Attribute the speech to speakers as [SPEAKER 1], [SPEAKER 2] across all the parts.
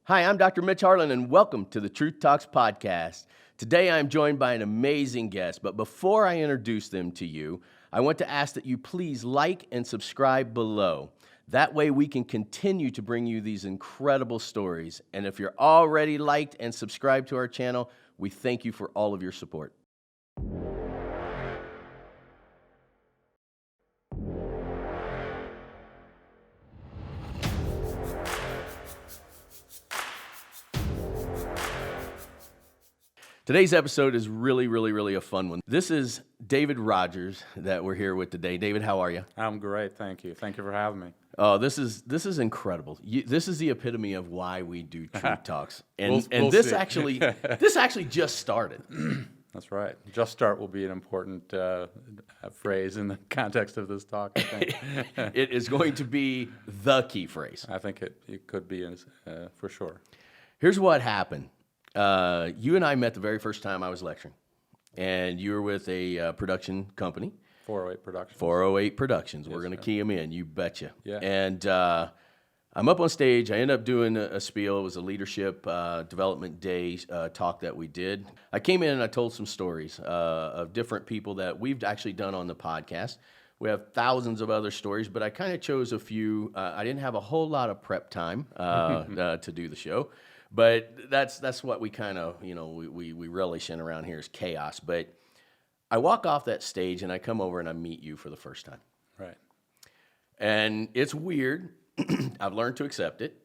[SPEAKER 1] Hi, I'm Dr. Mitch Harlan, and welcome to the Truth Talks podcast. Today, I'm joined by an amazing guest, but before I introduce them to you, I want to ask that you please like and subscribe below. That way, we can continue to bring you these incredible stories. And if you're already liked and subscribed to our channel, we thank you for all of your support. Today's episode is really a fun one. This is David Rogers that we're here with today. David, how are you?
[SPEAKER 2] I'm great, thank you. Thank you for having me.
[SPEAKER 1] Oh, this is incredible. This is the epitome of why we do Truth Talks, and
[SPEAKER 2] We'll
[SPEAKER 1] this
[SPEAKER 2] see.
[SPEAKER 1] actually just started.
[SPEAKER 2] That's right. Just start will be an important phrase in the context of this talk, I think.
[SPEAKER 1] It is going to be the key phrase.
[SPEAKER 2] I think it could be for sure.
[SPEAKER 1] Here's what happened. You and I met the very first time I was lecturing, and you were with a production company.
[SPEAKER 2] 408 Productions.
[SPEAKER 1] 408 Productions.
[SPEAKER 2] Yes,
[SPEAKER 1] We're going to
[SPEAKER 2] sir.
[SPEAKER 1] key them in, you betcha.
[SPEAKER 2] Yeah.
[SPEAKER 1] And I'm up on stage. I end up doing a spiel. It was a leadership development day talk that we did. I came in and I told some stories of different people that we've actually done on the podcast. We have thousands of other stories, but I kind of chose a few. I didn't have a whole lot of prep time to do the show. But that's what we kind of, we relish in around here is chaos. But I walk off that stage and I come over and I meet you for the first time.
[SPEAKER 2] Right.
[SPEAKER 1] And it's weird. I've learned to accept it.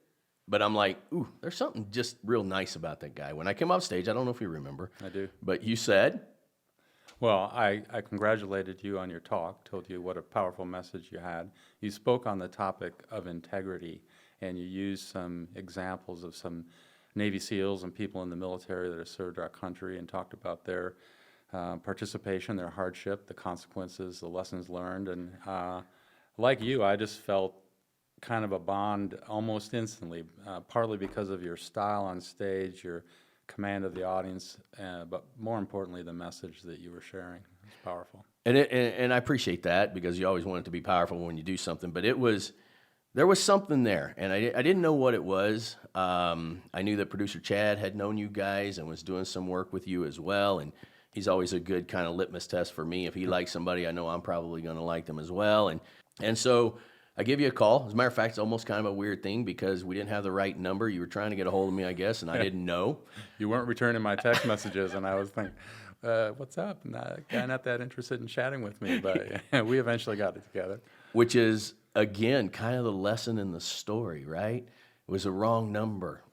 [SPEAKER 1] But I'm like, ooh, there's something just real nice about that guy. When I came off stage, I don't know if you remember.
[SPEAKER 2] I do.
[SPEAKER 1] But you said?
[SPEAKER 2] Well, I congratulated you on your talk, told you what a powerful message you had. You spoke on the topic of integrity, and you used some examples of some Navy SEALs and people in the military that have served our country and talked about their participation, their hardship, the consequences, the lessons learned. And like you, I just felt kind of a bond almost instantly, partly because of your style on stage, your command of the audience, but more importantly, the message that you were sharing. It's powerful.
[SPEAKER 1] And I appreciate that because you always want it to be powerful when you do something. But there was something there, and I didn't know what it was. I knew that producer Chad had known you guys and was doing some work with you as well, and he's always a good kind of litmus test for me. If he likes somebody, I know I'm probably going to like them as well. And so I give you a call. As a matter of fact, it's almost kind of a weird thing because we didn't have the right number. You were trying to get a hold of me, I guess, and I didn't know.
[SPEAKER 2] You weren't returning my text messages, and I was thinking, what's up? Guy not that interested in chatting with me, but we eventually got it together.
[SPEAKER 1] Which is, again, kind of the lesson in the story, right? It was a wrong number.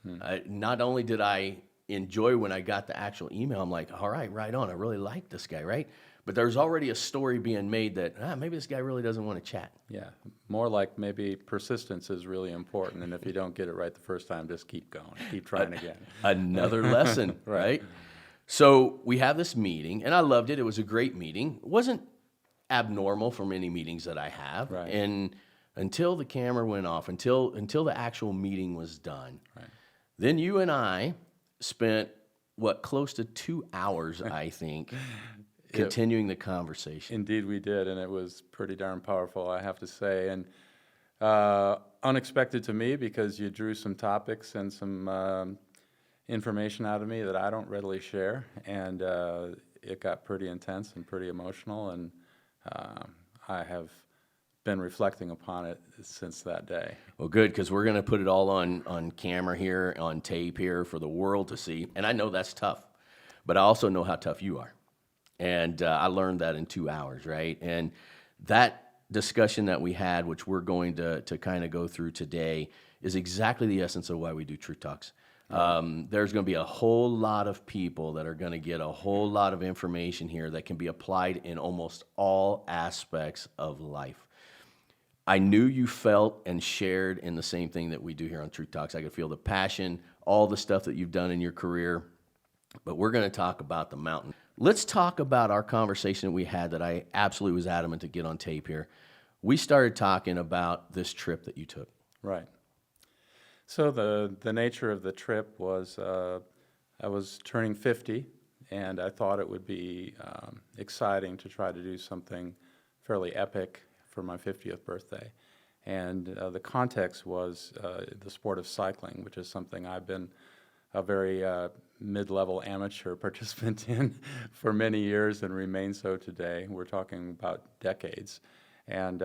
[SPEAKER 1] Not only did I enjoy when I got the actual email, I'm like, all right, right on. I really like this guy, right? But there's already a story being made that maybe this guy really doesn't want to chat.
[SPEAKER 2] Yeah, more like maybe persistence is really important, and if you don't get it right the first time, just keep going, keep trying again.
[SPEAKER 1] Another lesson, right? So we have this meeting, and I loved it. It was a great meeting. It wasn't abnormal from any meetings that I have.
[SPEAKER 2] Right.
[SPEAKER 1] And until the camera went off, until the actual meeting was done,
[SPEAKER 2] Right.
[SPEAKER 1] then you and I spent, close to 2 hours, I think, continuing the conversation.
[SPEAKER 2] Indeed we did, and it was pretty darn powerful, I have to say, and unexpected to me because you drew some topics and some information out of me that I don't readily share, and it got pretty intense and pretty emotional, and I have been reflecting upon it since that day.
[SPEAKER 1] Well, good, because we're going to put it all on camera here, on tape here for the world to see, and I know that's tough, but I also know how tough you are. And I learned that in 2 hours, right? And that discussion that we had, which we're going to kind of go through today, is exactly the essence of why we do Truth Talks. There's going to be a whole lot of people that are going to get a whole lot of information here that can be applied in almost all aspects of life. I knew you felt and shared in the same thing that we do here on Truth Talks. I could feel the passion, all the stuff that you've done in your career, but we're going to talk about the mountain. Let's talk about our conversation that we had that I absolutely was adamant to get on tape here. We started talking about this trip that you took.
[SPEAKER 2] Right. So the nature of the trip was I was turning 50, and I thought it would be exciting to try to do something fairly epic for my 50th birthday. And the context was the sport of cycling, which is something I've been a very mid-level amateur participant in for many years and remain so today. We're talking about decades. And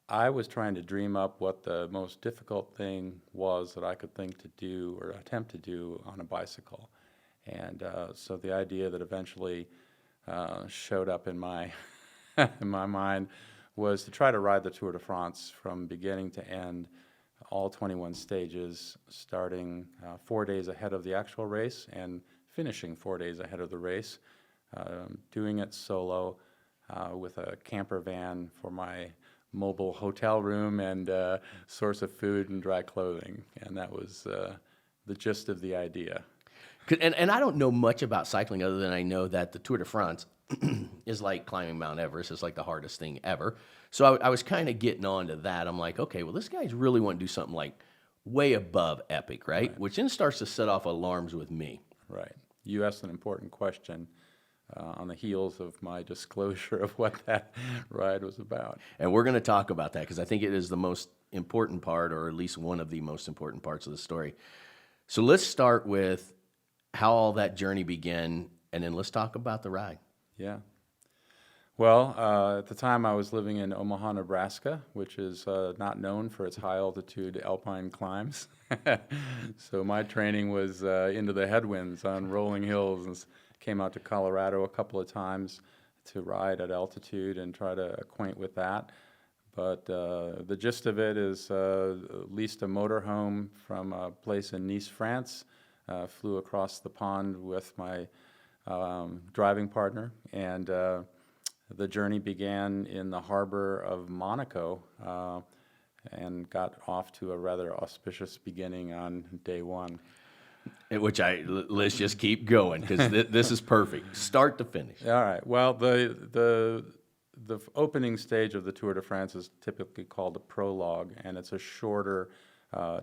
[SPEAKER 2] I was trying to dream up what the most difficult thing was that I could think to do or attempt to do on a bicycle. And so the idea that eventually showed up in my in my mind was to try to ride the Tour de France from beginning to end, all 21 stages, starting 4 days ahead of the actual race and finishing 4 days ahead of the race, doing it solo with a camper van for my mobile hotel room and source of food and dry clothing. And that was the gist of the idea.
[SPEAKER 1] And I don't know much about cycling other than I know that the Tour de France is like climbing Mount Everest. It's like the hardest thing ever. So I was kind of getting on to that. I'm like, okay, well, this guy's really want to do something like way above epic, right? Which then starts to set off alarms with me.
[SPEAKER 2] Right. You asked an important question on the heels of my disclosure of what that ride was about.
[SPEAKER 1] And we're going to talk about that because I think it is the most important part, or at least one of the most important parts of the story. So let's start with how all that journey began, and then let's talk about the ride.
[SPEAKER 2] Yeah. Well, at the time I was living in Omaha, Nebraska, which is not known for its high altitude alpine climbs. So my training was into the headwinds on rolling hills, and came out to Colorado a couple of times to ride at altitude and try to acquaint with that. But the gist of it is leased a motorhome from a place in Nice, France, flew across the pond with my driving partner, and the journey began in the harbor of Monaco and got off to a rather auspicious beginning on day one.
[SPEAKER 1] Let's just keep going because this is perfect, start to finish.
[SPEAKER 2] All right. Well, the opening stage of the Tour de France is typically called a prologue, and it's a shorter,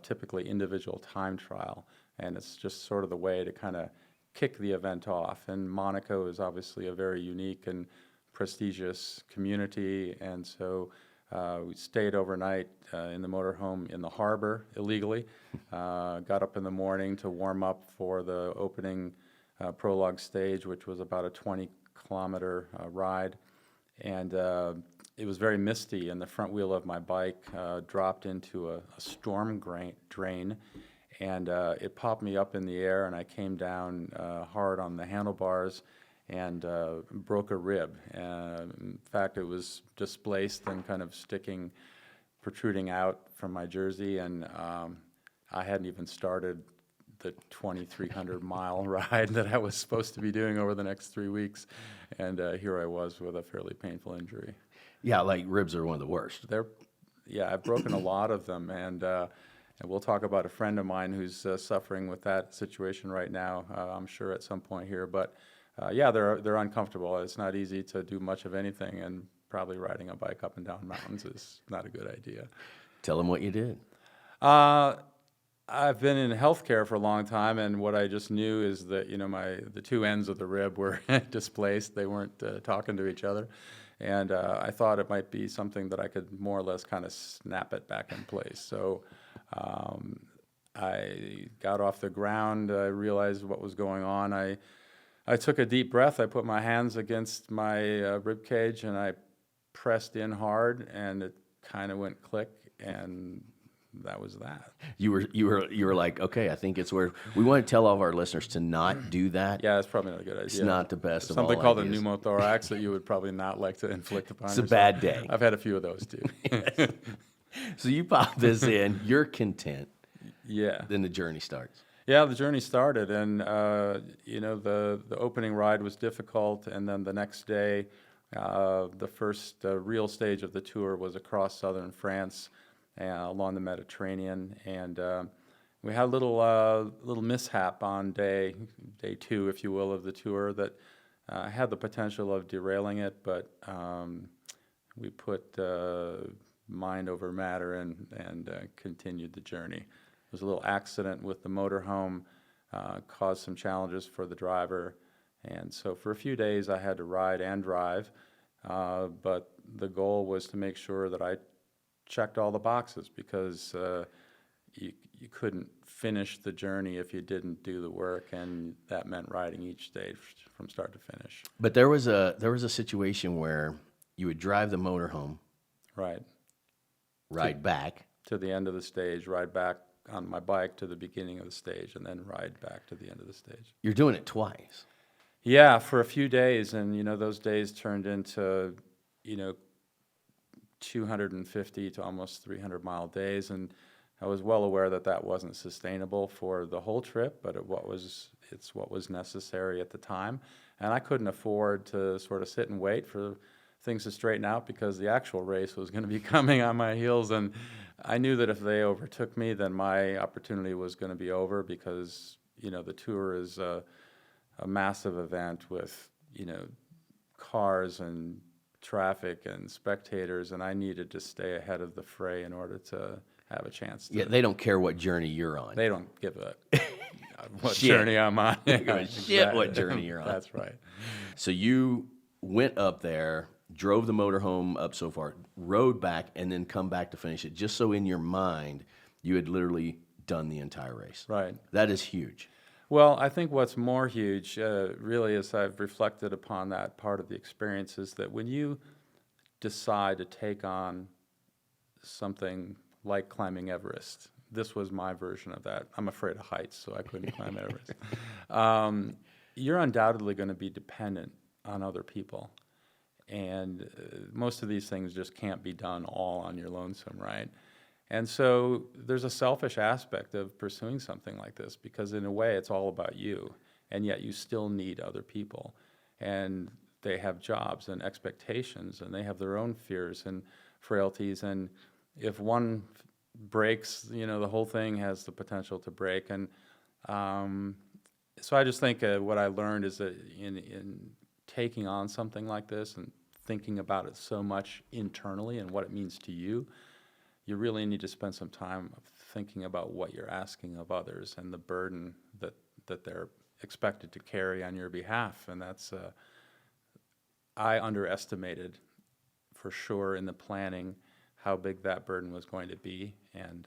[SPEAKER 2] typically individual time trial, and it's just sort of the way to kind of kick the event off. And Monaco is obviously a very unique and prestigious community, and so we stayed overnight in the motorhome in the harbor illegally, got up in the morning to warm up for the opening prologue stage, which was about a 20-kilometer ride. And it was very misty, and the front wheel of my bike dropped into a storm drain, and it popped me up in the air, and I came down hard on the handlebars and broke a rib. In fact, it was displaced and kind of protruding out from my jersey, and I hadn't even started the 2,300-mile ride that I was supposed to be doing over the next 3 weeks, and here I was with a fairly painful injury.
[SPEAKER 1] Yeah, like ribs are one of the worst.
[SPEAKER 2] I've broken a lot of them, and we'll talk about a friend of mine who's suffering with that situation right now, I'm sure at some point here, but yeah, they're uncomfortable. It's not easy to do much of anything, and probably riding a bike up and down mountains is not a good idea.
[SPEAKER 1] Tell them what you did.
[SPEAKER 2] I've been in healthcare for a long time, and what I just knew is that the two ends of the rib were displaced. They weren't talking to each other, and I thought it might be something that I could more or less kind of snap it back in place. So I got off the ground. I realized what was going on. I took a deep breath. I put my hands against my rib cage, and I pressed in hard, and it kind of went click, and that was that.
[SPEAKER 1] You were like, okay, I think it's where we want to tell all of our listeners to not do that.
[SPEAKER 2] Yeah, it's probably not a good idea.
[SPEAKER 1] It's not the best of all
[SPEAKER 2] Something called
[SPEAKER 1] ideas.
[SPEAKER 2] a pneumothorax that you would probably not like to inflict upon
[SPEAKER 1] It's
[SPEAKER 2] yourself.
[SPEAKER 1] a bad day.
[SPEAKER 2] I've had a few of those too.
[SPEAKER 1] So you pop this in, you're content.
[SPEAKER 2] Yeah.
[SPEAKER 1] Then the journey starts.
[SPEAKER 2] Yeah, the journey started, and the opening ride was difficult, and then the next day, the first real stage of the tour was across southern France, along the Mediterranean, and we had a little mishap on day two, if you will, of the tour that had the potential of derailing it, but we put mind over matter and continued the journey. There was a little accident with the motorhome, caused some challenges for the driver, and so for a few days I had to ride and drive, but the goal was to make sure that I checked all the boxes because you couldn't finish the journey if you didn't do the work, and that meant riding each stage from start to finish.
[SPEAKER 1] But there was a situation where you would drive the motorhome,
[SPEAKER 2] Right.
[SPEAKER 1] ride back.
[SPEAKER 2] To the end of the stage, ride back on my bike to the beginning of the stage, and then ride back to the end of the stage.
[SPEAKER 1] You're doing it twice.
[SPEAKER 2] Yeah, for a few days, and those days turned into 250 to almost 300-mile days, and I was well aware that that wasn't sustainable for the whole trip, but it's what was necessary at the time, and I couldn't afford to sort of sit and wait for things to straighten out because the actual race was going to be coming on my heels, and I knew that if they overtook me, then my opportunity was going to be over because the tour is a massive event with cars and traffic and spectators, and I needed to stay ahead of the fray in order to have a chance to.
[SPEAKER 1] Yeah, they don't care what journey you're on.
[SPEAKER 2] They don't give a what
[SPEAKER 1] Shit.
[SPEAKER 2] journey I'm on.
[SPEAKER 1] They give a shit what journey you're on.
[SPEAKER 2] That's right.
[SPEAKER 1] So you went up there, drove the motorhome up so far, rode back, and then come back to finish it, just so in your mind you had literally done the entire race.
[SPEAKER 2] Right.
[SPEAKER 1] That is huge.
[SPEAKER 2] Well, I think what's more huge, really, as I've reflected upon that part of the experience, is that when you decide to take on something like climbing Everest, this was my version of that. I'm afraid of heights, so I couldn't climb Everest. You're undoubtedly going to be dependent on other people. And most of these things just can't be done all on your lonesome, right? And so there's a selfish aspect of pursuing something like this because in a way it's all about you, and yet you still need other people. And they have jobs and expectations, and they have their own fears and frailties. And if one breaks, the whole thing has the potential to break. And so I just think what I learned is that in taking on something like this and thinking about it so much internally and what it means to you, you really need to spend some time thinking about what you're asking of others and the burden that they're expected to carry on your behalf. And that's, I underestimated for sure in the planning how big that burden was going to be and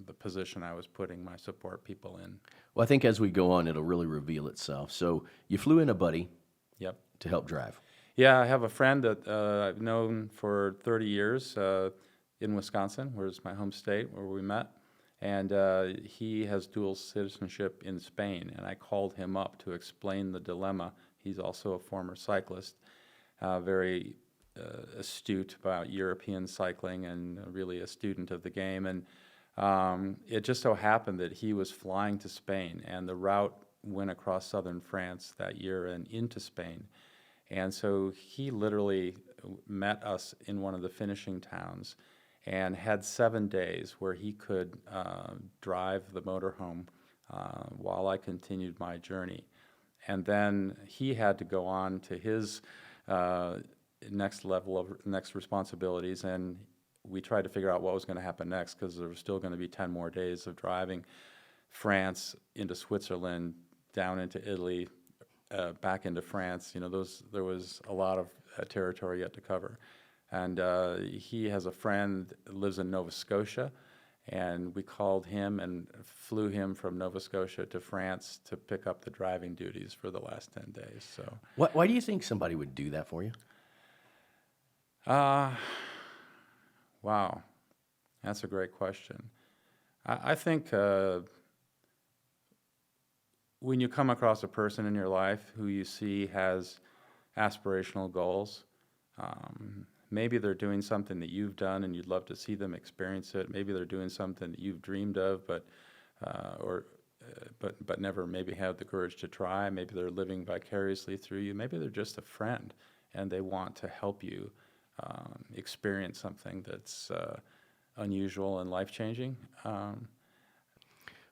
[SPEAKER 2] the position I was putting my support people in.
[SPEAKER 1] Well, I think as we go on, it'll really reveal itself. So you flew in a buddy
[SPEAKER 2] Yep.
[SPEAKER 1] to help drive.
[SPEAKER 2] Yeah, I have a friend that I've known for 30 years in Wisconsin, where's my home state, where we met. And he has dual citizenship in Spain, and I called him up to explain the dilemma. He's also a former cyclist, very astute about European cycling and really a student of the game. And it just so happened that he was flying to Spain, and the route went across southern France that year and into Spain. And so he literally met us in one of the finishing towns and had 7 days where he could drive the motorhome while I continued my journey. And then he had to go on to his next level of next responsibilities, and we tried to figure out what was going to happen next because there was still going to be 10 more days of driving France into Switzerland, down into Italy, back into France. There was a lot of territory yet to cover. And he has a friend that lives in Nova Scotia, and we called him and flew him from Nova Scotia to France to pick up the driving duties for the last 10 days. So,
[SPEAKER 1] Why do you think somebody would do that for you?
[SPEAKER 2] Wow, that's a great question. I think when you come across a person in your life who you see has aspirational goals, maybe they're doing something that you've done and you'd love to see them experience it. Maybe they're doing something that you've dreamed of, but never maybe had the courage to try. Maybe they're living vicariously through you. Maybe they're just a friend and they want to help you experience something that's unusual and life-changing.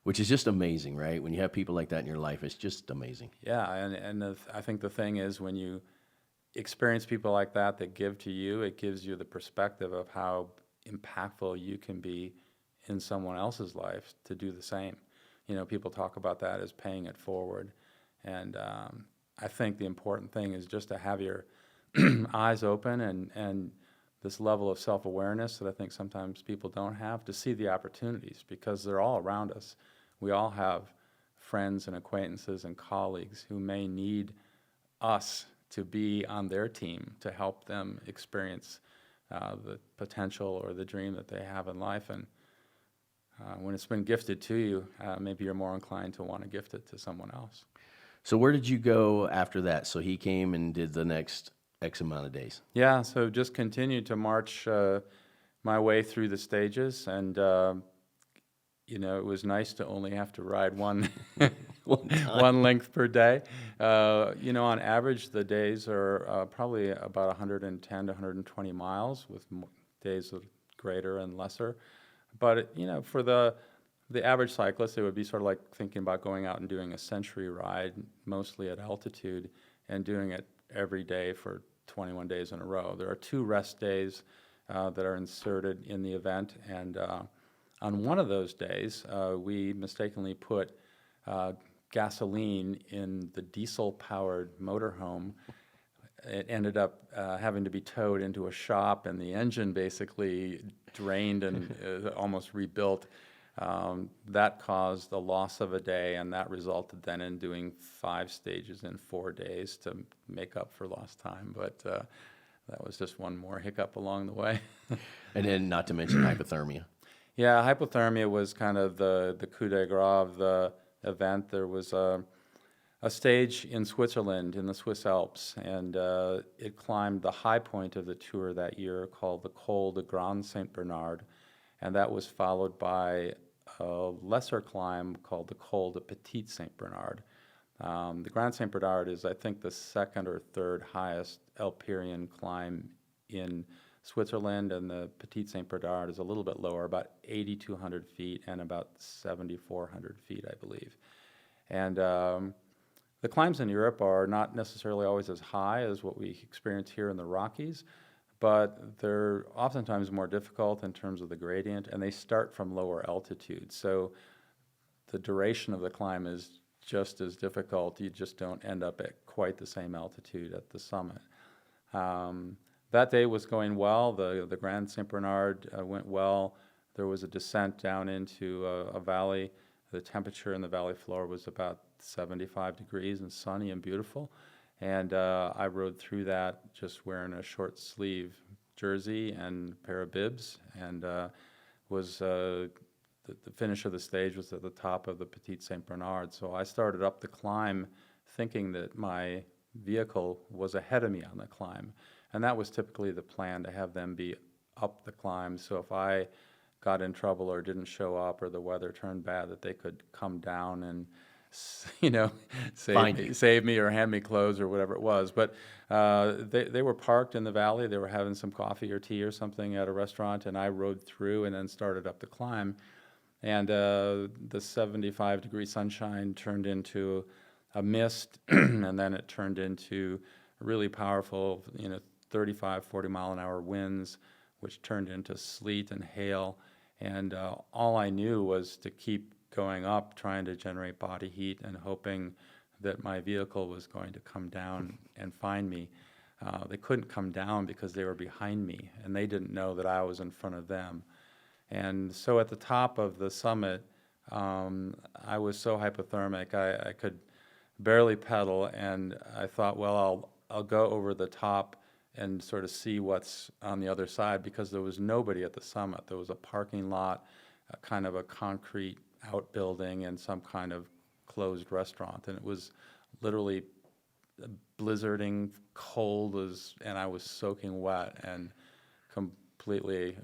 [SPEAKER 1] Which is just amazing, right? When you have people like that in your life, it's just amazing.
[SPEAKER 2] Yeah, and I think the thing is when you experience people like that give to you, it gives you the perspective of how impactful you can be in someone else's life to do the same. People talk about that as paying it forward. And I think the important thing is just to have your eyes open and this level of self-awareness that I think sometimes people don't have, to see the opportunities, because they're all around us. We all have friends and acquaintances and colleagues who may need us to be on their team to help them experience the potential or the dream that they have in life. And when it's been gifted to you, maybe you're more inclined to want to gift it to someone else.
[SPEAKER 1] So where did you go after that? So he came and did the next X amount of days.
[SPEAKER 2] Yeah, so just continued to march my way through the stages, and it was nice to only have to ride one one length per day. On average, the days are probably about 110 to 120 miles, with days of greater and lesser. But for the average cyclist, it would be sort of like thinking about going out and doing a century ride, mostly at altitude, and doing it every day for 21 days in a row. There are 2 rest days that are inserted in the event, and on one of those days, we mistakenly put gasoline in the diesel-powered motorhome. It ended up having to be towed into a shop, and the engine basically drained and almost rebuilt. That caused the loss of a day, and that resulted then in doing 5 stages in 4 days to make up for lost time. But that was just one more hiccup along the way.
[SPEAKER 1] And then not to mention hypothermia.
[SPEAKER 2] Yeah, hypothermia was kind of the coup de grace of the event. There was a stage in Switzerland, in the Swiss Alps, and it climbed the high point of the tour that year, called the Col de Grand Saint Bernard, and that was followed by a lesser climb called the Col de Petit Saint Bernard. The Grand Saint Bernard is, I think, the 2nd or 3rd highest Alperian climb in Switzerland, and the Petit Saint Bernard is a little bit lower, about 8,200 feet and about 7,400 feet, I believe. And the climbs in Europe are not necessarily always as high as what we experience here in the Rockies, but they're oftentimes more difficult in terms of the gradient, and they start from lower altitude. So the duration of the climb is just as difficult. You just don't end up at quite the same altitude at the summit. That day was going well. The Grand Saint Bernard went well. There was a descent down into a valley. The temperature in the valley floor was about 75 degrees and sunny and beautiful. And I rode through that just wearing a short sleeve jersey and a pair of bibs, and the finish of the stage was at the top of the Petit Saint Bernard. So I started up the climb thinking that my vehicle was ahead of me on the climb. And that was typically the plan, to have them be up the climb. So if I got in trouble or didn't show up or the weather turned bad, that they could come down and save me or hand me clothes or whatever it was. But they were parked in the valley. They were having some coffee or tea or something at a restaurant, and I rode through and then started up the climb. And the 75-degree sunshine turned into a mist, and then it turned into really powerful, 35, 40-mile-an-hour winds, which turned into sleet and hail. And all I knew was to keep going up, trying to generate body heat and hoping that my vehicle was going to come down and find me. They couldn't come down because they were behind me, and they didn't know that I was in front of them. And so at the top of the summit, I was so hypothermic, I could barely pedal, and I thought, well, I'll go over the top and sort of see what's on the other side, because there was nobody at the summit. There was a parking lot, kind of a concrete outbuilding, and some kind of closed restaurant. And it was literally blizzarding cold, and I was soaking wet and completely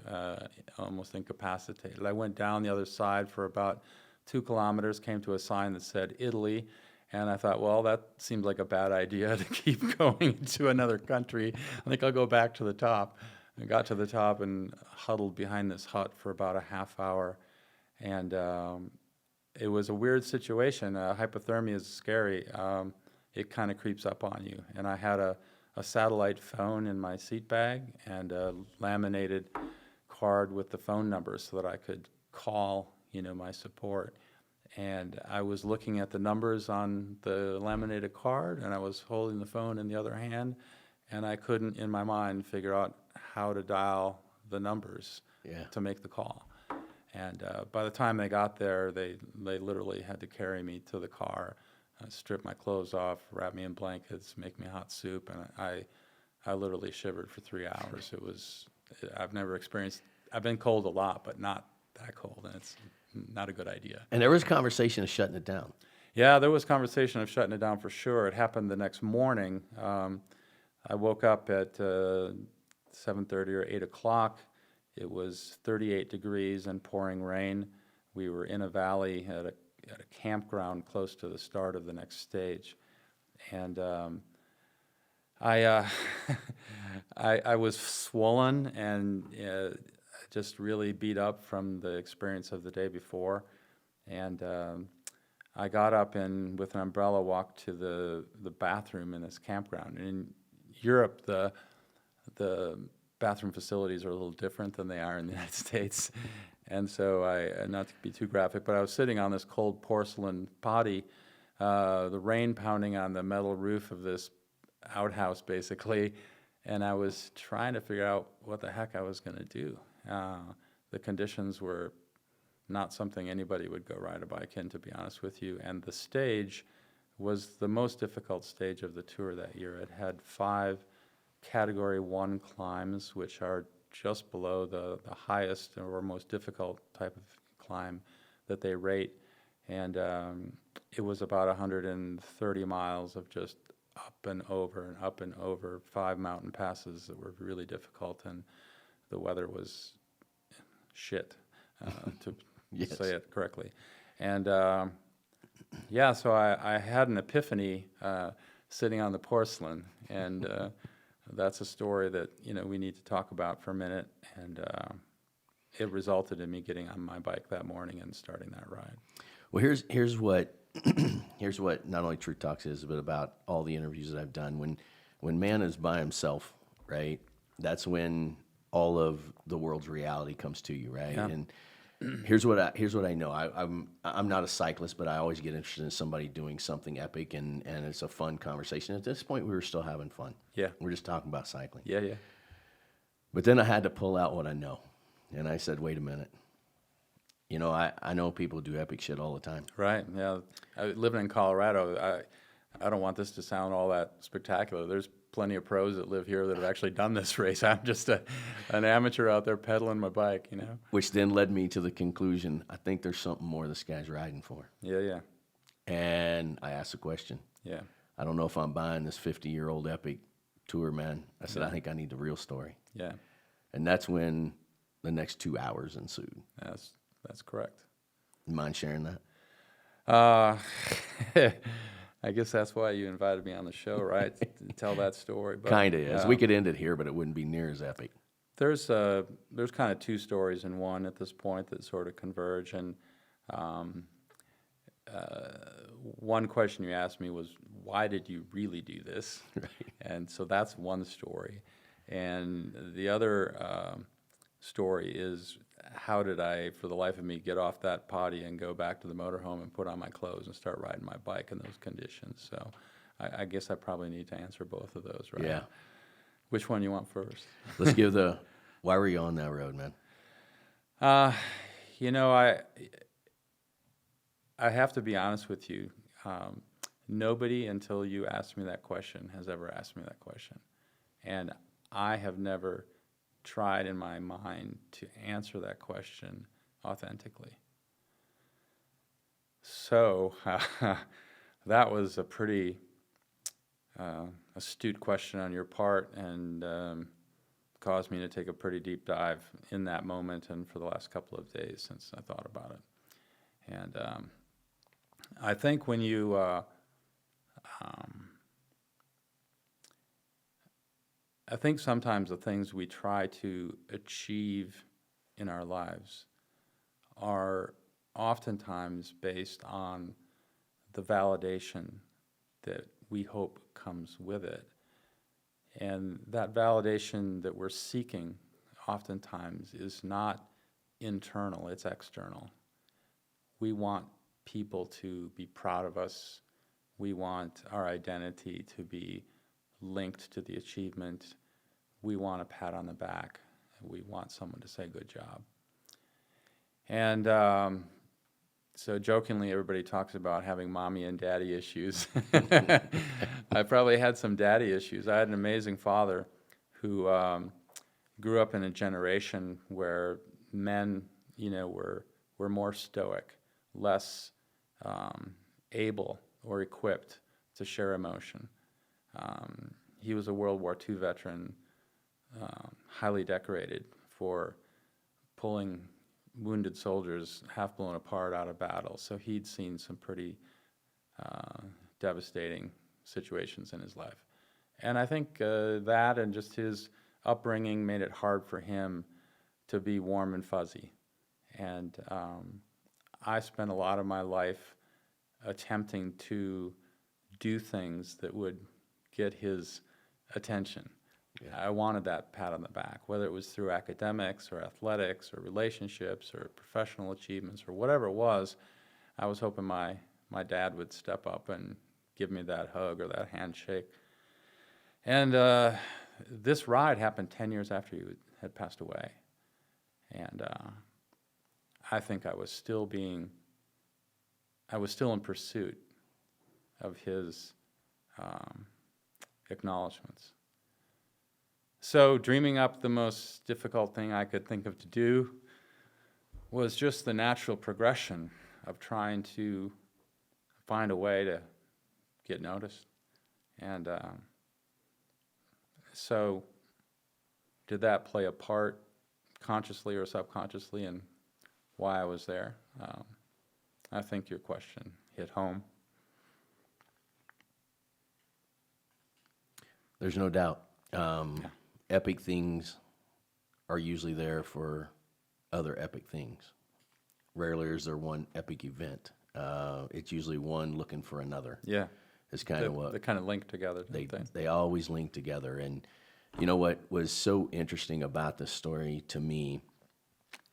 [SPEAKER 2] almost incapacitated. I went down the other side for about 2 kilometers, came to a sign that said Italy, and I thought, well, that seems like a bad idea to keep going to another country. I think I'll go back to the top. I got to the top and huddled behind this hut for about a half hour. And it was a weird situation. Hypothermia is scary. It kind of creeps up on you. And I had a satellite phone in my seat bag and a laminated card with the phone number so that I could call, my support. And I was looking at the numbers on the laminated card, and I was holding the phone in the other hand, and I couldn't, in my mind, figure out how to dial the numbers
[SPEAKER 1] Yeah.
[SPEAKER 2] to make the call. And by the time they got there, they literally had to carry me to the car, strip my clothes off, wrap me in blankets, make me hot soup, and I literally shivered for 3 hours. I've never experienced, I've been cold a lot, but not that cold, and it's not a good idea.
[SPEAKER 1] And there was conversation of shutting it down.
[SPEAKER 2] Yeah, there was conversation of shutting it down for sure. It happened the next morning. I woke up at 7:30 or 8 o'clock. It was 38 degrees and pouring rain. We were in a valley at a campground close to the start of the next stage. And I I was swollen and just really beat up from the experience of the day before. And I got up and with an umbrella walked to the bathroom in this campground. In Europe, the bathroom facilities are a little different than they are in the United States. And so not to be too graphic, but I was sitting on this cold porcelain potty, the rain pounding on the metal roof of this outhouse basically, and I was trying to figure out what the heck I was going to do. The conditions were not something anybody would go ride a bike in, to be honest with you, and the stage was the most difficult stage of the tour that year. It had 5 Category 1 climbs, which are just below the highest or most difficult type of climb that they rate. And it was about 130 miles of just up and over 5 mountain passes that were really difficult, and the weather was shit, to
[SPEAKER 1] Yes.
[SPEAKER 2] say it correctly. And so I had an epiphany sitting on the porcelain, and that's a story that we need to talk about for a minute. And it resulted in me getting on my bike that morning and starting that ride.
[SPEAKER 1] Well, here's what here's what not only Truth Talks is, but about all the interviews that I've done. When man is by himself, right? That's when all of the world's reality comes to you, right?
[SPEAKER 2] Yeah.
[SPEAKER 1] And here's what I know. I'm not a cyclist, but I always get interested in somebody doing something epic, and it's a fun conversation. At this point, we were still having fun.
[SPEAKER 2] Yeah.
[SPEAKER 1] We're just talking about cycling.
[SPEAKER 2] Yeah.
[SPEAKER 1] But then I had to pull out what I know, and I said, wait a minute. I know people do epic shit all the time.
[SPEAKER 2] Right. Yeah. Living in Colorado, I don't want this to sound all that spectacular. There's plenty of pros that live here that have actually done this race. I'm just an amateur out there pedaling my bike,
[SPEAKER 1] Which then led me to the conclusion, I think there's something more this guy's riding for.
[SPEAKER 2] Yeah.
[SPEAKER 1] And I asked a question.
[SPEAKER 2] Yeah.
[SPEAKER 1] I don't know if I'm buying this 50-year-old epic tour, man. I said,
[SPEAKER 2] Yeah.
[SPEAKER 1] I think I need the real story.
[SPEAKER 2] Yeah.
[SPEAKER 1] And that's when the next 2 hours ensued.
[SPEAKER 2] That's correct.
[SPEAKER 1] You mind sharing that?
[SPEAKER 2] I guess that's why you invited me on the show, right? To tell that story. But,
[SPEAKER 1] Kind of is. We could end it here, but it wouldn't be near as epic.
[SPEAKER 2] There's kind of 2 stories in one at this point that sort of converge. And one question you asked me was, why did you really do this?
[SPEAKER 1] Right.
[SPEAKER 2] And so that's one story. And the other story is, how did I, for the life of me, get off that potty and go back to the motorhome and put on my clothes and start riding my bike in those conditions? So I guess I probably need to answer both of those, right?
[SPEAKER 1] Yeah.
[SPEAKER 2] Which one you want first?
[SPEAKER 1] Let's give why were you on that road, man?
[SPEAKER 2] I have to be honest with you. Nobody until you asked me that question has ever asked me that question. And I have never tried in my mind to answer that question authentically. So that was a pretty astute question on your part, and caused me to take a pretty deep dive in that moment and for the last couple of days since I thought about it. And I think when you I think sometimes the things we try to achieve in our lives are oftentimes based on the validation that we hope comes with it. And that validation that we're seeking oftentimes is not internal, it's external. We want people to be proud of us. We want our identity to be linked to the achievement. We want a pat on the back. We want someone to say, good job. And so jokingly, everybody talks about having mommy and daddy issues. I probably had some daddy issues. I had an amazing father who grew up in a generation where men, were more stoic, less able or equipped to share emotion. He was a World War II veteran, highly decorated for pulling wounded soldiers half blown apart out of battle. So he'd seen some pretty devastating situations in his life. And I think that and just his upbringing made it hard for him to be warm and fuzzy. And I spent a lot of my life attempting to do things that would get his attention. Yeah. I wanted that pat on the back, whether it was through academics or athletics or relationships or professional achievements or whatever it was. I was hoping my dad would step up and give me that hug or that handshake. And this ride happened 10 years after he had passed away. And I think I was still in pursuit of his acknowledgments. So dreaming up the most difficult thing I could think of to do was just the natural progression of trying to find a way to get noticed. And so did that play a part consciously or subconsciously in why I was there? I think your question hit home.
[SPEAKER 1] There's no doubt. Epic things are usually there for other epic things. Rarely is there one epic event. It's usually one looking for another.
[SPEAKER 2] Yeah.
[SPEAKER 1] It's kind of what...
[SPEAKER 2] They kind of link together,
[SPEAKER 1] They always link together. And you know what was so interesting about this story to me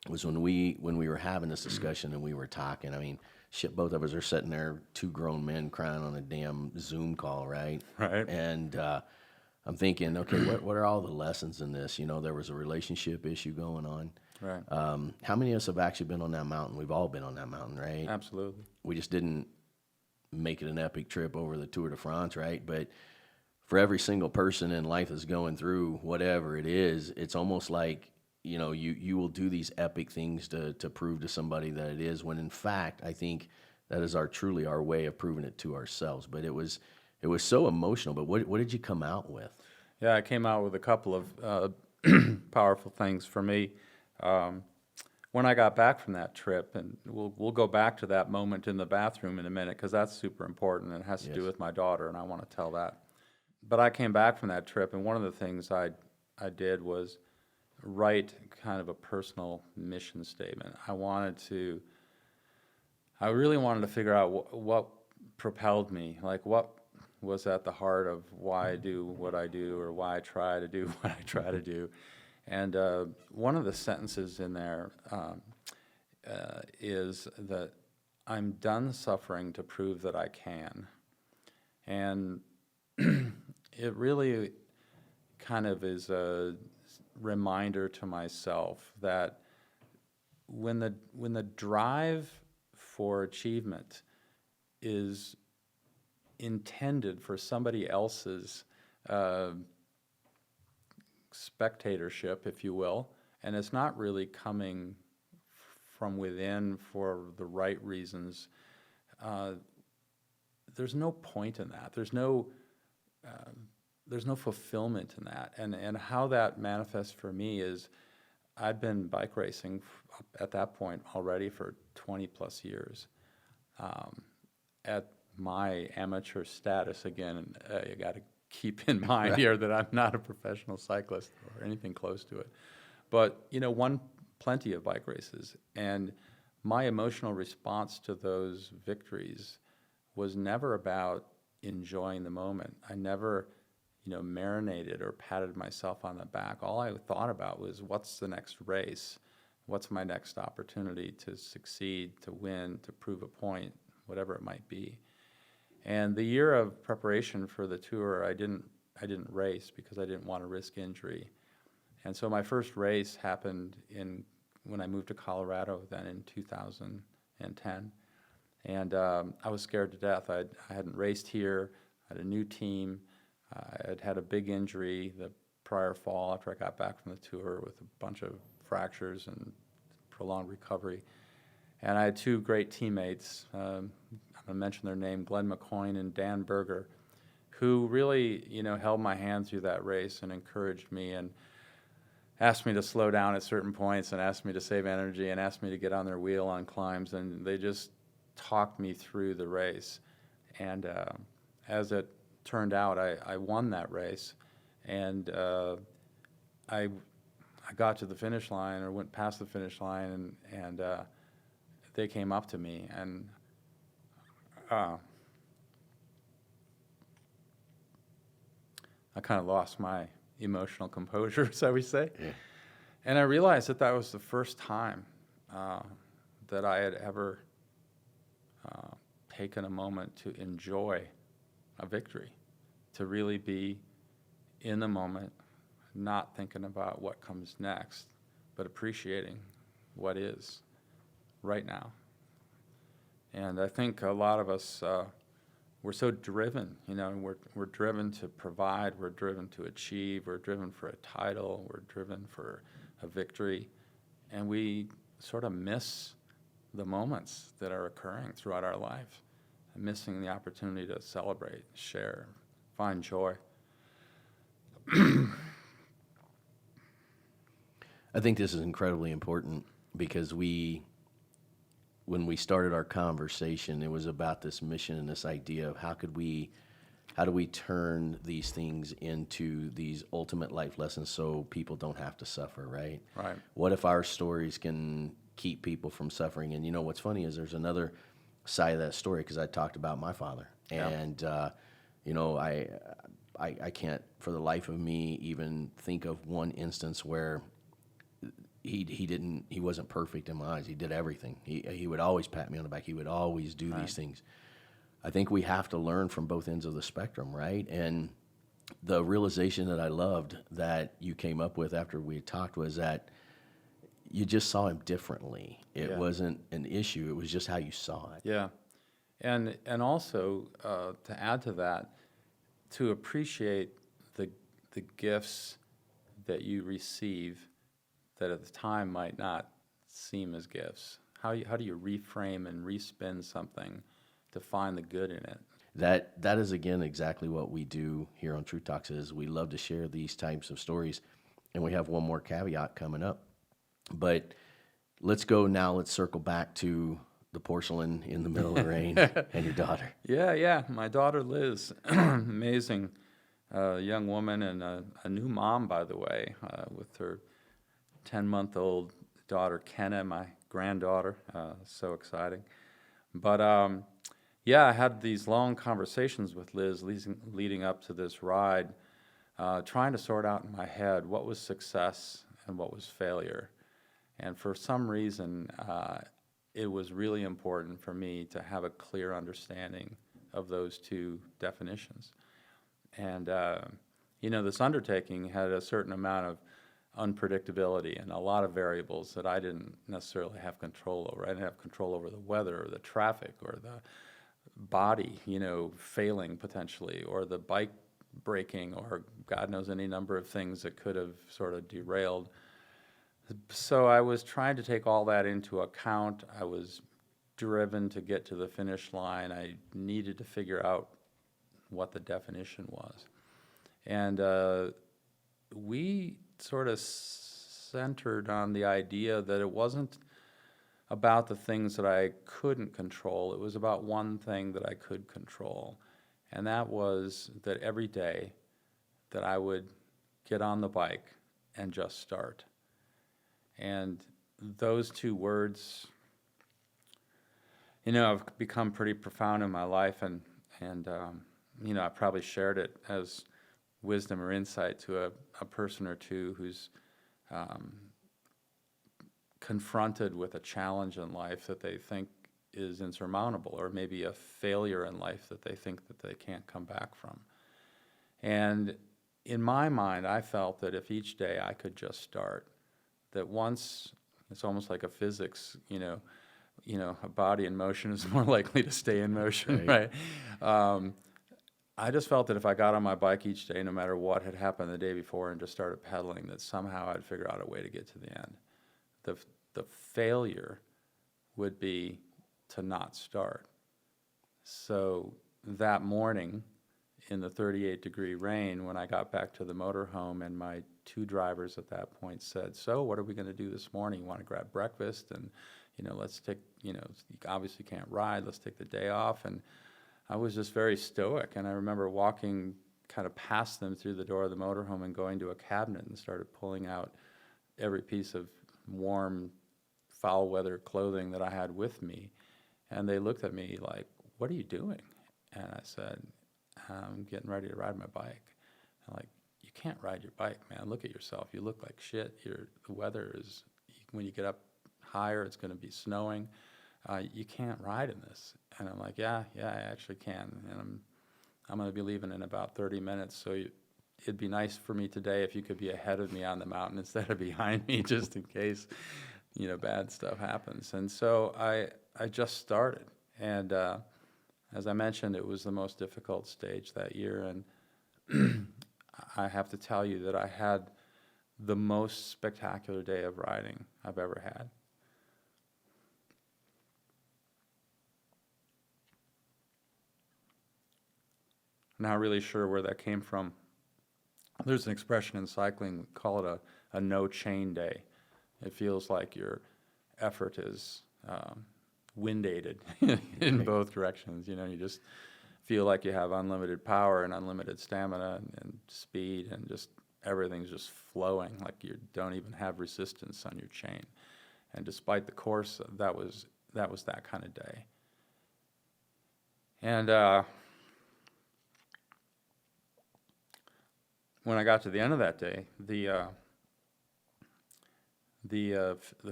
[SPEAKER 1] was when we were having this discussion and we were talking, I mean, shit, both of us are sitting there, two grown men crying on a damn Zoom call, right?
[SPEAKER 2] Right.
[SPEAKER 1] And I'm thinking, okay, what are all the lessons in this? There was a relationship issue going on.
[SPEAKER 2] Right.
[SPEAKER 1] How many of us have actually been on that mountain? We've all been on that mountain, right?
[SPEAKER 2] Absolutely.
[SPEAKER 1] We just didn't make it an epic trip over the Tour de France, right? But for every single person in life that's going through whatever it is, it's almost like, you will do these epic things to prove to somebody that it is, when in fact, I think that is truly our way of proving it to ourselves. But it was so emotional. But what did you come out with?
[SPEAKER 2] Yeah, I came out with a couple of powerful things for me. When I got back from that trip, and we'll go back to that moment in the bathroom in a minute, because that's super important. It has to do with my daughter, and I want to tell that. But I came back from that trip, and one of the things I did was write kind of a personal mission statement. I really wanted to figure out what propelled me, like what was at the heart of why I do what I do, or why I try to do what I try to do. And one of the sentences in there is that I'm done suffering to prove that I can. And it really kind of is a reminder to myself that when the drive for achievement is intended for somebody else's spectatorship, if you will, and it's not really coming from within for the right reasons, there's no point in that. There's no fulfillment in that. And how that manifests for me is I've been bike racing at that point already for 20 plus years. At my amateur status, again, you got to keep in mind here that I'm not a professional cyclist or anything close to it. But, won plenty of bike races. And my emotional response to those victories was never about enjoying the moment. I never, marinated or patted myself on the back. All I thought about was, what's the next race? What's my next opportunity to succeed, to win, to prove a point, whatever it might be. And the year of preparation for the tour, I didn't I didn't race because I didn't want to risk injury. And so my first race happened when I moved to Colorado then in 2010. And I was scared to death. I hadn't raced here. I had a new team. I had had a big injury the prior fall after I got back from the tour with a bunch of fractures and prolonged recovery. And I had two great teammates. I'm going to mention their name, Glenn McCoyne and Dan Berger, who really, held my hand through that race and encouraged me and asked me to slow down at certain points and asked me to save energy and asked me to get on their wheel on climbs. And they just talked me through the race. And as it turned out, I won that race. And I got to the finish line, or went past the finish line, and they came up to me, and I kind of lost my emotional composure, so we say.
[SPEAKER 1] Yeah.
[SPEAKER 2] And I realized that was the first time that I had ever taken a moment to enjoy a victory, to really be in the moment, not thinking about what comes next, but appreciating what is right now. And I think a lot of us, we're so driven, we're driven to provide, we're driven to achieve, we're driven for a title, we're driven for a victory, and we sort of miss the moments that are occurring throughout our life, and missing the opportunity to celebrate, share, find joy.
[SPEAKER 1] I think this is incredibly important because when we started our conversation, it was about this mission and this idea of how do we turn these things into these ultimate life lessons so people don't have to suffer, right?
[SPEAKER 2] Right.
[SPEAKER 1] What if our stories can keep people from suffering? And what's funny is there's another side of that story, because I talked about my father.
[SPEAKER 2] Yeah.
[SPEAKER 1] And, I can't for the life of me even think of one instance where he wasn't perfect in my eyes. He did everything. He would always pat me on the back. He would always do these things. I think we have to learn from both ends of the spectrum, right? And the realization that I loved that you came up with after we had talked was that you just saw him differently. It wasn't an issue. It was just how you saw it.
[SPEAKER 2] Yeah. And also, to add to that, to appreciate the gifts that you receive that at the time might not seem as gifts. How do you reframe and respin something to find the good in it?
[SPEAKER 1] That is, again, exactly what we do here on True Talks. Is we love to share these types of stories, and we have one more caveat coming up. But let's circle back to the porcelain in the middle of the rain and your daughter.
[SPEAKER 2] Yeah, my daughter Liz, amazing young woman, and a new mom, by the way, with her 10-month-old daughter Kenna, my granddaughter. So exciting. But I had these long conversations with Liz leading up to this ride, trying to sort out in my head what was success and what was failure. And for some reason, it was really important for me to have a clear understanding of those two definitions. And, this undertaking had a certain amount of unpredictability and a lot of variables that I didn't necessarily have control over. I didn't have control over the weather or the traffic or the body, failing potentially, or the bike breaking, or God knows any number of things that could have sort of derailed. So I was trying to take all that into account. I was driven to get to the finish line. I needed to figure out what the definition was. And we sort of centered on the idea that it wasn't about the things that I couldn't control. It was about one thing that I could control. And that was that every day that I would get on the bike and just start. And those two words, have become pretty profound in my life, and I probably shared it as wisdom or insight to a person or two who's confronted with a challenge in life that they think is insurmountable, or maybe a failure in life that they think that they can't come back from. And in my mind, I felt that if each day I could just start, that once, it's almost like a physics, a body in motion is more likely to stay in motion,
[SPEAKER 1] Right.
[SPEAKER 2] right? I just felt that if I got on my bike each day, no matter what had happened the day before, and just started pedaling, that somehow I'd figure out a way to get to the end. The failure would be to not start. So that morning, in the 38-degree rain, when I got back to the motorhome, and my two drivers at that point said, "So, what are we going to do this morning? You want to grab breakfast? And, let's take, you obviously can't ride. Let's take the day off." And I was just very stoic. And I remember walking kind of past them through the door of the motorhome and going to a cabinet and started pulling out every piece of warm, foul weather clothing that I had with me. And they looked at me like, "What are you doing?" And I said, "I'm getting ready to ride my bike." I'm like, "You can't ride your bike, man. Look at yourself. You look like shit. The weather is, when you get up higher, it's going to be snowing. You can't ride in this." And I'm like, yeah, I actually can. And I'm going to be leaving in about 30 minutes. So it'd be nice for me today if you could be ahead of me on the mountain instead of behind me, just in case, bad stuff happens. And so I just started. And as I mentioned, it was the most difficult stage that year. And I have to tell you that I had the most spectacular day of riding I've ever had. Not really sure where that came from. There's an expression in cycling, we call it a no chain day. It feels like your effort is wind-aided in both directions. You just feel like you have unlimited power and unlimited stamina and speed, and just everything's just flowing, like you don't even have resistance on your chain. And despite the course, that was that kind of day. And when I got to the end of that day, the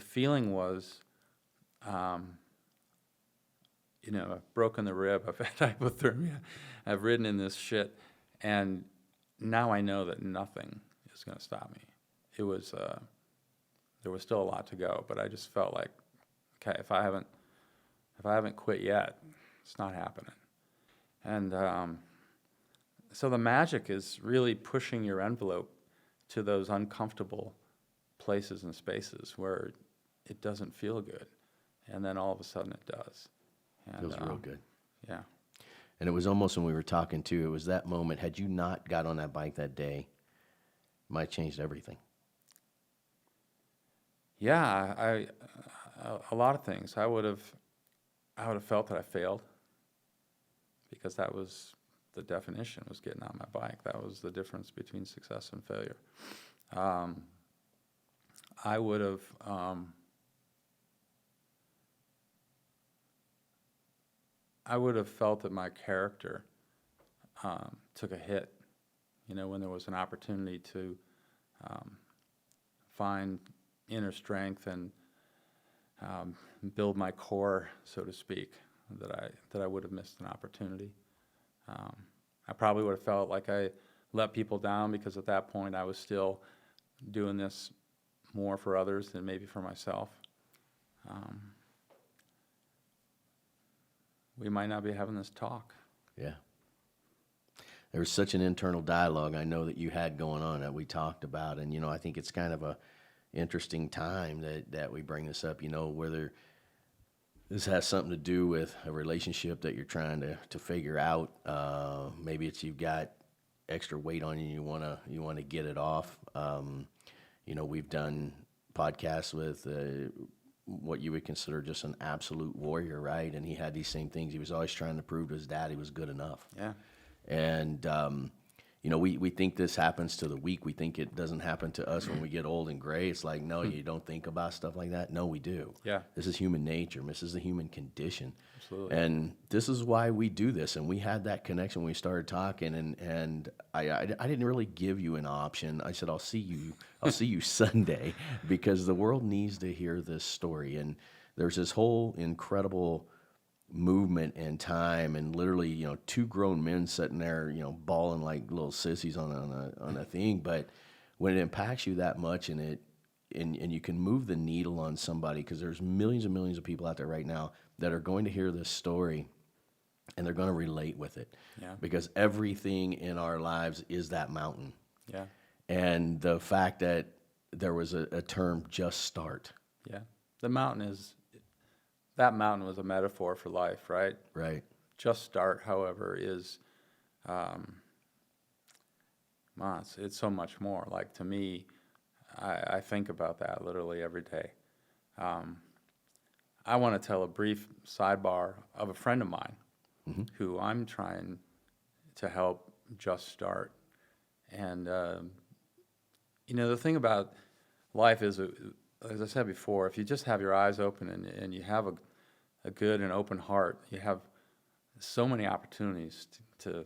[SPEAKER 2] feeling was, I've broken the rib, I've had hypothermia, I've ridden in this shit, and now I know that nothing is going to stop me. It was, there was still a lot to go, but I just felt like, okay, if I haven't quit yet, it's not happening. And so the magic is really pushing your envelope to those uncomfortable places and spaces where it doesn't feel good, and then all of a sudden it does. And,
[SPEAKER 1] Feels real good.
[SPEAKER 2] Yeah.
[SPEAKER 1] And it was almost when we were talking too, it was that moment, had you not got on that bike that day, it might have changed everything.
[SPEAKER 2] Yeah, a lot of things. I would have felt that I failed, because that was the definition, was getting on my bike. That was the difference between success and failure. I would have felt that my character took a hit, when there was an opportunity to find inner strength and build my core, so to speak, that I would have missed an opportunity. I probably would have felt like I let people down, because at that point I was still doing this more for others than maybe for myself. We might not be having this talk.
[SPEAKER 1] Yeah. There was such an internal dialogue I know that you had going on that we talked about. And, I think it's kind of a interesting time that we bring this up, whether this has something to do with a relationship that you're trying to figure out. Maybe it's you've got extra weight on you, you want to get it off. We've done podcasts with what you would consider just an absolute warrior, right? And he had these same things. He was always trying to prove to his dad he was good enough.
[SPEAKER 2] Yeah.
[SPEAKER 1] And we think this happens to the weak. We think it doesn't happen to us when we get old and gray. It's like, no, you don't think about stuff like that. No, we do.
[SPEAKER 2] Yeah.
[SPEAKER 1] This is human nature. This is the human condition.
[SPEAKER 2] Absolutely.
[SPEAKER 1] And this is why we do this. And we had that connection when we started talking. And I didn't really give you an option. I said, I'll see you Sunday, because the world needs to hear this story. And there's this whole incredible movement and time, and literally, two grown men sitting there, bawling like little sissies on a thing. But when it impacts you that much, and you can move the needle on somebody, because there's millions and millions of people out there right now that are going to hear this story, and they're going to relate with it.
[SPEAKER 2] Yeah.
[SPEAKER 1] Because everything in our lives is that mountain.
[SPEAKER 2] Yeah.
[SPEAKER 1] And the fact that there was a term, just start.
[SPEAKER 2] Yeah. That mountain was a metaphor for life, right?
[SPEAKER 1] Right.
[SPEAKER 2] Just start, however, is, it's so much more. Like, to me, I think about that literally every day. I want to tell a brief sidebar of a friend of mine who I'm trying to help just start. And, the thing about life is, as I said before, if you just have your eyes open and you have a good and open heart, you have so many opportunities to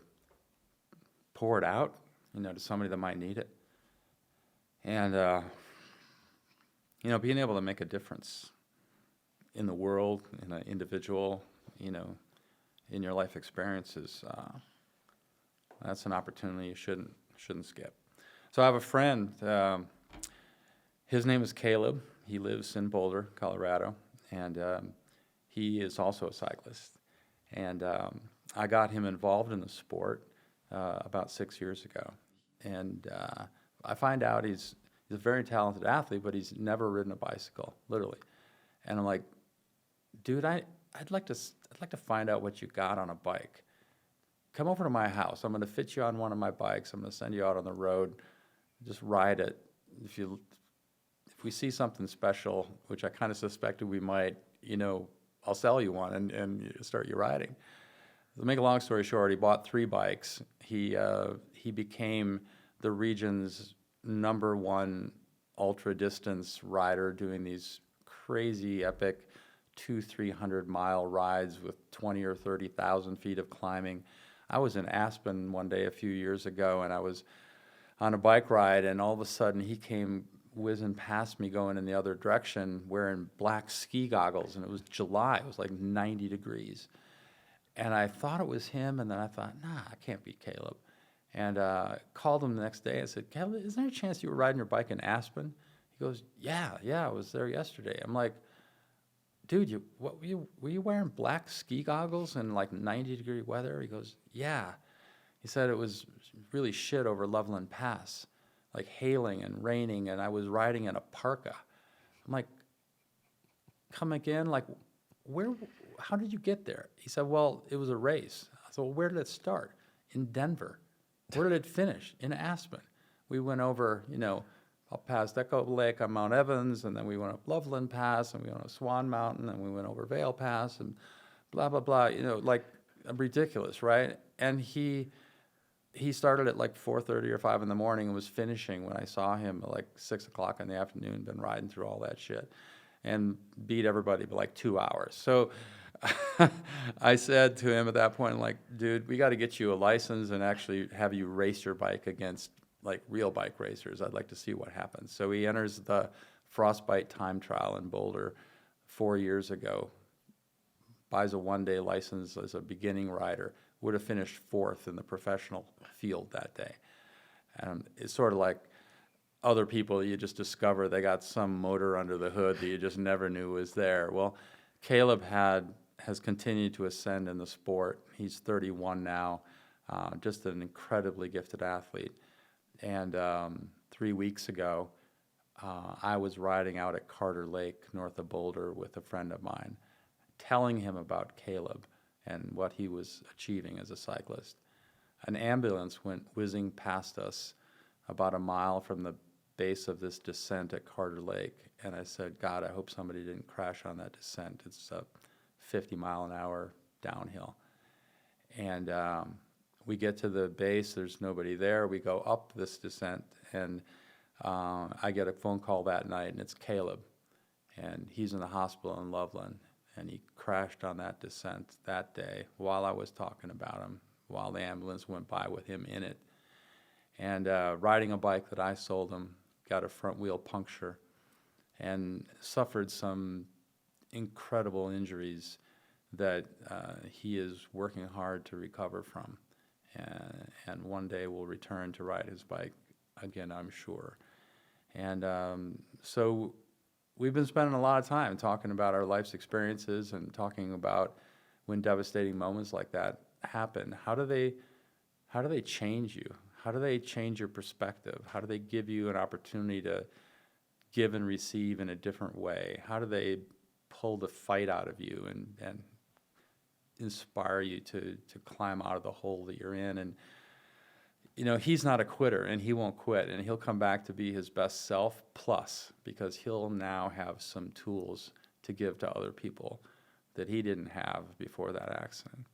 [SPEAKER 2] pour it out, to somebody that might need it. And, being able to make a difference in the world, in an individual, in your life experiences, that's an opportunity you shouldn't skip. So I have a friend, his name is Caleb. He lives in Boulder, Colorado, and he is also a cyclist. And I got him involved in the sport about 6 years ago. And I find out he's a very talented athlete, but he's never ridden a bicycle, literally. And I'm like, dude, I'd like to find out what you got on a bike. Come over to my house. I'm going to fit you on one of my bikes. I'm going to send you out on the road. Just ride it. If we see something special, which I kind of suspected we might, I'll sell you one and start you riding. To make a long story short, he bought 3 bikes. He became the region's #1 ultra distance rider, doing these crazy epic 200-300 mile rides with 20 or 30,000 feet of climbing. I was in Aspen one day a few years ago, and I was on a bike ride, and all of a sudden he came whizzing past me going in the other direction wearing black ski goggles, and it was July. It was like 90 degrees. And I thought it was him, and then I thought, nah, it can't be Caleb. And called him the next day and said, Caleb, is there a chance you were riding your bike in Aspen? He goes, yeah, I was there yesterday. I'm like, dude, were you wearing black ski goggles in like 90-degree weather? He goes, yeah. He said it was really shit over Loveland Pass, like hailing and raining, and I was riding in a parka. I'm like, come again? Like, how did you get there? He said, well, it was a race. I said, well, where did it start? In Denver. Where did it finish? In Aspen. We went over, up past Echo Lake on Mount Evans, and then we went up Loveland Pass, and we went up Swan Mountain, and we went over Vail Pass, and blah, blah, blah, like ridiculous, right? And he started at like 4:30 or 5 in the morning and was finishing when I saw him at like 6 o'clock in the afternoon, been riding through all that shit, and beat everybody by like 2 hours. So I said to him at that point, like, dude, we got to get you a license and actually have you race your bike against like real bike racers. I'd like to see what happens. So he enters the Frostbite time trial in Boulder 4 years ago, buys a 1-day license as a beginning rider, would have finished 4th in the professional field that day. And it's sort of like other people you just discover they got some motor under the hood that you just never knew was there. Well, Caleb has continued to ascend in the sport. He's 31 now, just an incredibly gifted athlete. And 3 weeks ago, I was riding out at Carter Lake, north of Boulder, with a friend of mine, telling him about Caleb and what he was achieving as a cyclist. An ambulance went whizzing past us about a mile from the base of this descent at Carter Lake, and I said, God, I hope somebody didn't crash on that descent. It's a 50-mile-an-hour downhill. And we get to the base, there's nobody there. We go up this descent, and I get a phone call that night, and it's Caleb. And he's in the hospital in Loveland, and he crashed on that descent that day while I was talking about him, while the ambulance went by with him in it. And riding a bike that I sold him, got a front wheel puncture, and suffered some incredible injuries that he is working hard to recover from, and one day will return to ride his bike again, I'm sure. And so we've been spending a lot of time talking about our life's experiences and talking about when devastating moments like that happen. How do they change you? How do they change your perspective? How do they give you an opportunity to give and receive in a different way? How do they pull the fight out of you and inspire you to climb out of the hole that you're in? And he's not a quitter, and he won't quit, and he'll come back to be his best self plus, because he'll now have some tools to give to other people that he didn't have before that accident.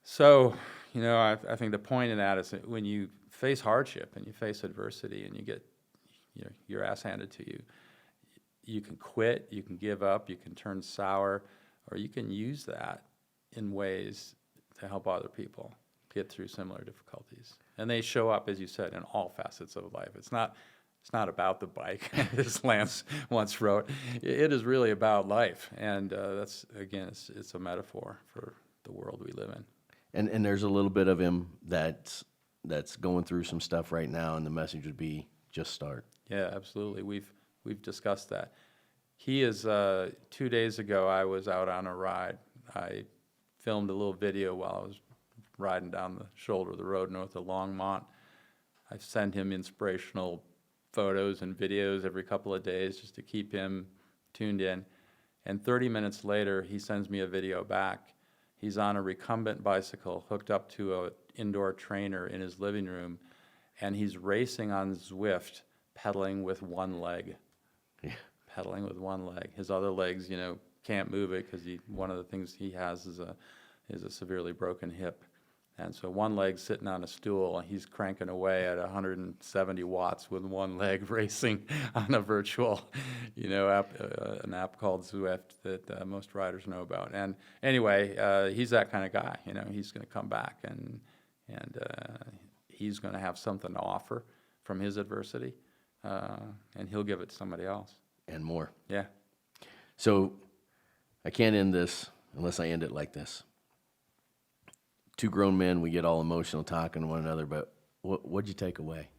[SPEAKER 2] So, I think the point in that is that when you face hardship and you face adversity and you get your ass handed to you, you can quit, you can give up, you can turn sour, or you can use that in ways to help other people get through similar difficulties. And they show up, as you said, in all facets of life. It's not about the bike, as Lance once wrote. It is really about life. And that's, again, it's a metaphor for the world we live in.
[SPEAKER 1] And there's a little bit of him that's going through some stuff right now, and the message would be, just start.
[SPEAKER 2] Yeah, absolutely. We've discussed that. He is, 2 days ago, I was out on a ride. I filmed a little video while I was riding down the shoulder of the road north of Longmont. I send him inspirational photos and videos every couple of days just to keep him tuned in. And 30 minutes later, he sends me a video back. He's on a recumbent bicycle hooked up to an indoor trainer in his living room, and he's racing on Zwift, pedaling with one leg.
[SPEAKER 1] Yeah.
[SPEAKER 2] Pedaling with one leg. His other legs, can't move it because one of the things he has is a severely broken hip. And so one leg's sitting on a stool, and he's cranking away at 170 watts with one leg racing on a virtual, app, an app called Zwift that most riders know about. And anyway, he's that kind of guy. He's going to come back, and he's going to have something to offer from his adversity, and he'll give it to somebody else.
[SPEAKER 1] And more.
[SPEAKER 2] Yeah.
[SPEAKER 1] So I can't end this unless I end it like this. Two grown men, we get all emotional talking to one another, but what'd you take away?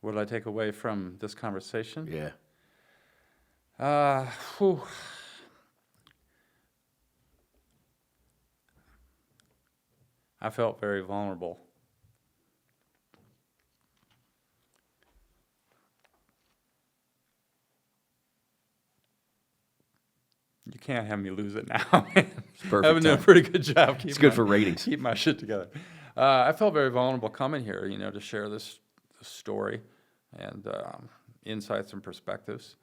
[SPEAKER 2] What did I take away from this conversation?
[SPEAKER 1] Yeah.
[SPEAKER 2] I felt very vulnerable. You can't have me lose it now.
[SPEAKER 1] It's perfect.
[SPEAKER 2] I've been doing a pretty good job.
[SPEAKER 1] It's good for ratings.
[SPEAKER 2] Keep my shit together. I felt very vulnerable coming here, to share this story and insights and perspectives.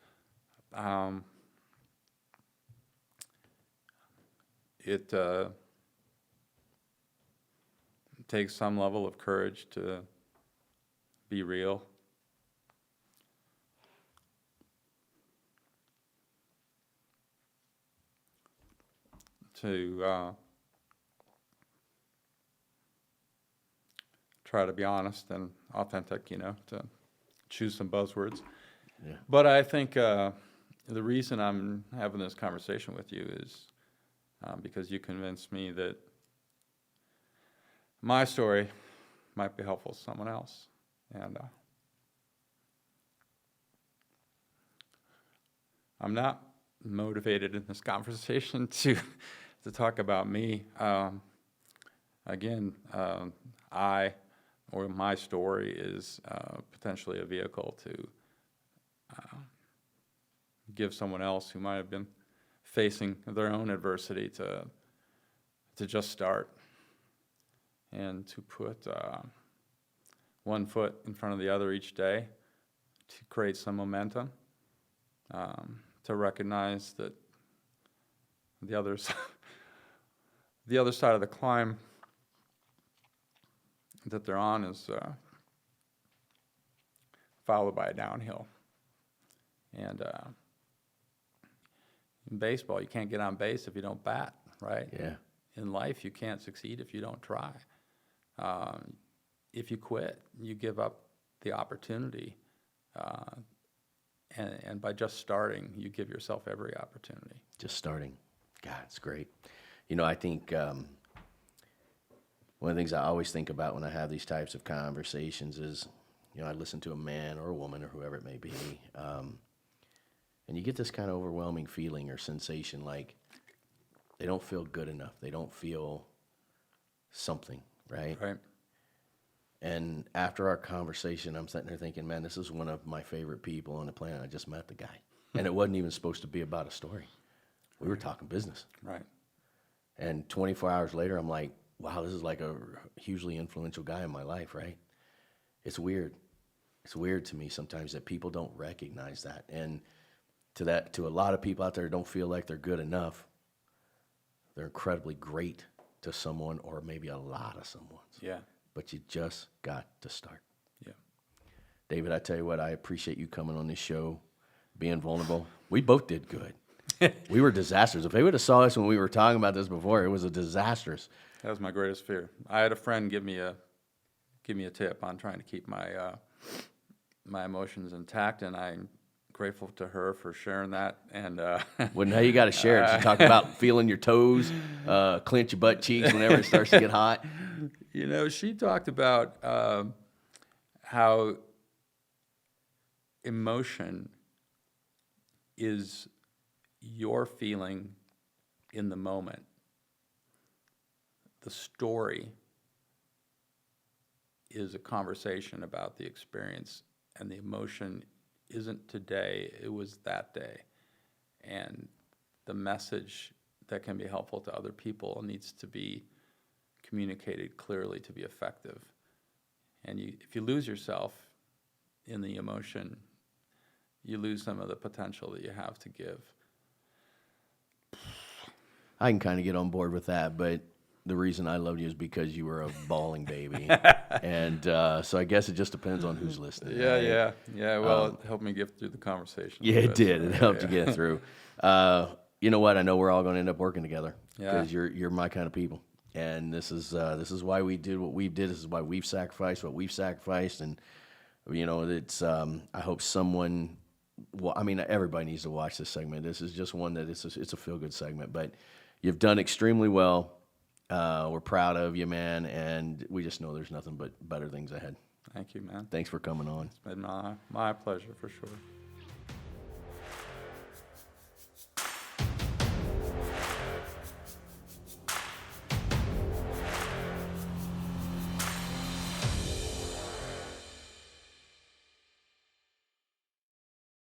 [SPEAKER 2] It takes some level of courage to be real. To try to be honest and authentic, to choose some buzzwords.
[SPEAKER 1] Yeah.
[SPEAKER 2] But I think the reason I'm having this conversation with you is because you convinced me that my story might be helpful to someone else. And I'm not motivated in this conversation to talk about me. Again, my story is potentially a vehicle to give someone else who might have been facing their own adversity to just start and to put one foot in front of the other each day to create some momentum, to recognize that the other side of the climb that they're on is followed by a downhill. And in baseball, you can't get on base if you don't bat, right?
[SPEAKER 1] Yeah.
[SPEAKER 2] In life, you can't succeed if you don't try. If you quit, you give up the opportunity. And by just starting, you give yourself every opportunity.
[SPEAKER 1] Just starting. God, it's great. I think one of the things I always think about when I have these types of conversations is, I listen to a man or a woman or whoever it may be, and you get this kind of overwhelming feeling or sensation like they don't feel good enough. They don't feel something, right?
[SPEAKER 2] Right.
[SPEAKER 1] And after our conversation, I'm sitting there thinking, man, this is one of my favorite people on the planet. I just met the guy. And it wasn't even supposed to be about a story. We were talking business.
[SPEAKER 2] Right.
[SPEAKER 1] And 24 hours later, I'm like, wow, this is like a hugely influential guy in my life, right? It's weird. It's weird to me sometimes that people don't recognize that. And to a lot of people out there who don't feel like they're good enough, they're incredibly great to someone or maybe a lot of someone's.
[SPEAKER 2] Yeah.
[SPEAKER 1] But you just got to start.
[SPEAKER 2] Yeah.
[SPEAKER 1] David, I tell you what, I appreciate you coming on this show, being vulnerable. We both did good. We were disasters. If they would have saw us when we were talking about this before, it was a disastrous.
[SPEAKER 2] That was my greatest fear. I had a friend give me a tip on trying to keep my my emotions intact, and I'm grateful to her for sharing that. And
[SPEAKER 1] Well, now you got to share it. She talked about feeling your toes, clench your butt cheeks whenever it starts to get hot.
[SPEAKER 2] She talked about how emotion is your feeling in the moment. The story is a conversation about the experience, and the emotion isn't today, it was that day. And the message that can be helpful to other people needs to be communicated clearly to be effective. And if you lose yourself in the emotion, you lose some of the potential that you have to give.
[SPEAKER 1] I can kind of get on board with that, but the reason I loved you is because you were a bawling baby. And so I guess it just depends on who's listening.
[SPEAKER 2] Yeah,
[SPEAKER 1] right?
[SPEAKER 2] yeah. Well, it helped me get through the conversation.
[SPEAKER 1] Yeah, it did. It helped you get through. You know what? I know we're all going to end up working together because you're my kind of people. And this is why we did what we did. This is why we've sacrificed what we've sacrificed. And, it's I hope someone, well, I mean, everybody needs to watch this segment. This is just one that it's a feel-good segment. But you've done extremely well. We're proud of you, man. And we just know there's nothing but better things ahead.
[SPEAKER 2] Thank you, man.
[SPEAKER 1] Thanks for coming on.
[SPEAKER 2] It's been my pleasure for sure.